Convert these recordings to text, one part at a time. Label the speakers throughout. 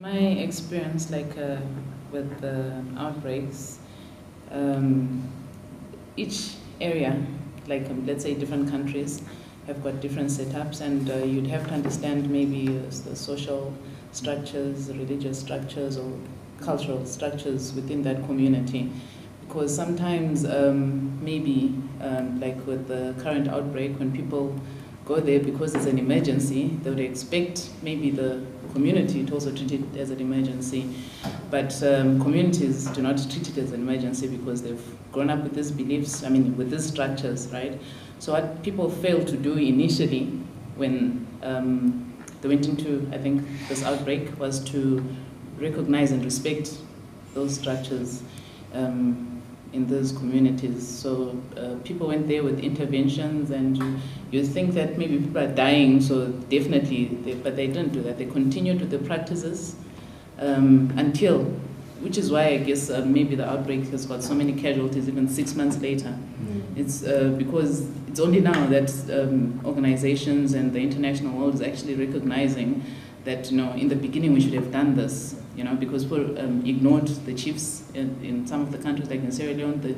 Speaker 1: My experience, with the outbreaks, each area, let's say different countries, have got different setups, and you'd have to understand maybe the social structures, religious structures, or cultural structures within that community. Because sometimes, like with the current outbreak, when people go there because it's an emergency, they would expect maybe the community to also treat it as an emergency. But communities do not treat it as an emergency because they've grown up with these beliefs, with these structures, right? So what people failed to do initially when they went into, I think, this outbreak was to recognize and respect those structures in those communities. So people went there with interventions, and you think that maybe people are dying, so definitely, but they didn't do that. They continued with the practices until, which is why I guess maybe the outbreak has got so many casualties even 6 months later. It's because it's only now that organizations and the international world is actually recognizing that, in the beginning we should have done this, because people ignored the chiefs in some of the countries, like in Sierra Leone. The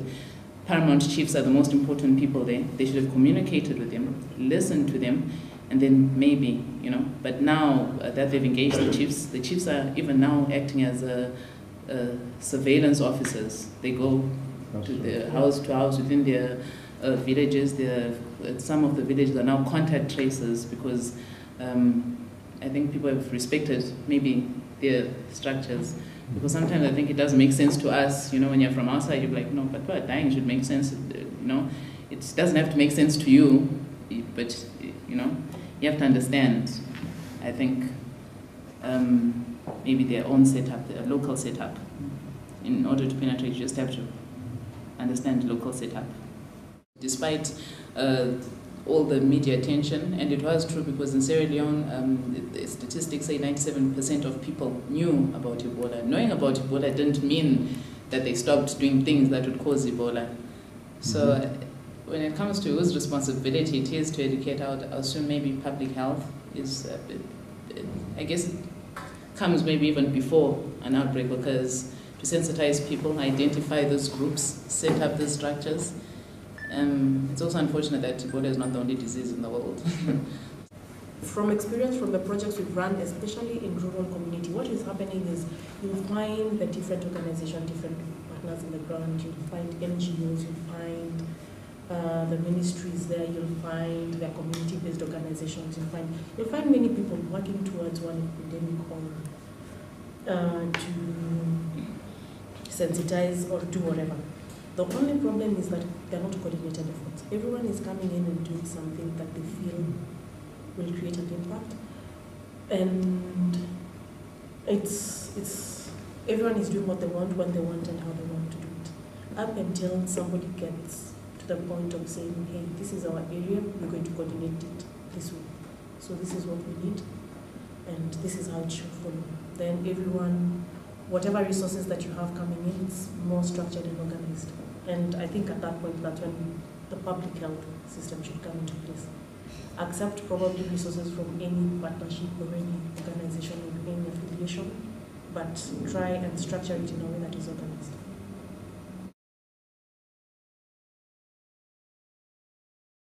Speaker 1: paramount chiefs are the most important people there. They should have communicated with them, listened to them, and then maybe, but now that they've engaged the chiefs are even now acting as surveillance officers. They go to house within their villages. Some of the villages are now contact tracers because I think people have respected maybe their structures. Because sometimes I think it doesn't make sense to us, when you're from outside, you're like, no, but people are dying, it should make sense, It doesn't have to make sense to you, but, you have to understand, I think, maybe their own setup, their local setup. In order to penetrate, you just have to understand the local setup. Despite all the media attention, and it was true because in Sierra Leone, the statistics say 97% of people knew about Ebola. Knowing about Ebola didn't mean that they stopped doing things that would cause Ebola. So when it comes to whose responsibility it is to educate, I would assume maybe public health is, I guess it comes maybe even before an outbreak, because to sensitize people, identify those groups, set up these structures. It's also unfortunate that Ebola is not the only disease in the world.
Speaker 2: From experience from the projects we've run, especially in rural community, what is happening is you'll find the different organizations, different partners in the ground, you'll find NGOs, you'll find the ministries there, you'll find their community-based organizations, you'll find many people working towards one epidemic or to sensitize or do whatever. The only problem is that they're not coordinated efforts. Everyone is coming in and doing something that they feel will create an impact. And everyone is doing what they want, when they want, and how they want to do it. Up until somebody gets to the point of saying, hey, this is our area, we're going to coordinate it this way. So this is what we need, and this is how it should follow. Then everyone, whatever resources that you have coming in, it's more structured and organized. And I think at that point, that's when the public health system should come into place. Accept probably resources from any partnership or any organization or any affiliation, but try and structure it in a way that is organized.